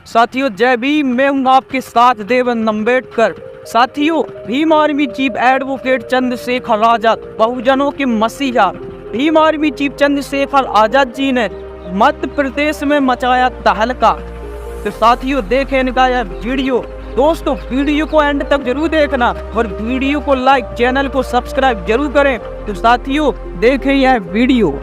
साथियों जय भीम, मैं हूँ आपके साथ देवेंद्र अम्बेडकर। साथियों, Bhim army chief advocate Chandrashekhar Azad बहुजनों के मसीहा भीम आर्मी चीफ चंद्रशेखर आजाद जी ने मध्य प्रदेश में मचाया तहलका। तो साथियों देखें इनका यह वीडियो। दोस्तों वीडियो को एंड तक जरूर देखना और वीडियो को लाइक, चैनल को सब्सक्राइब जरूर करें। तो साथियों देखें यह वीडियो।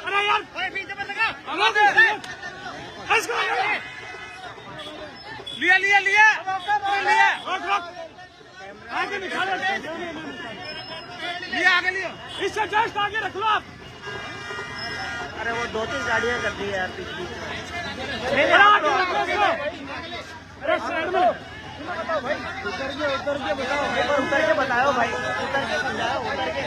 अरे यार लिया लिया लिया लिया आगे निकालो लिया आगे लियो इससे जस्ट आगे रख लो आप। अरे वो 2-3 गाड़ियां कर दी यार पिछली। अरे साइड में उतर के बताओ भाई, उतर के समझाओ, उतर के।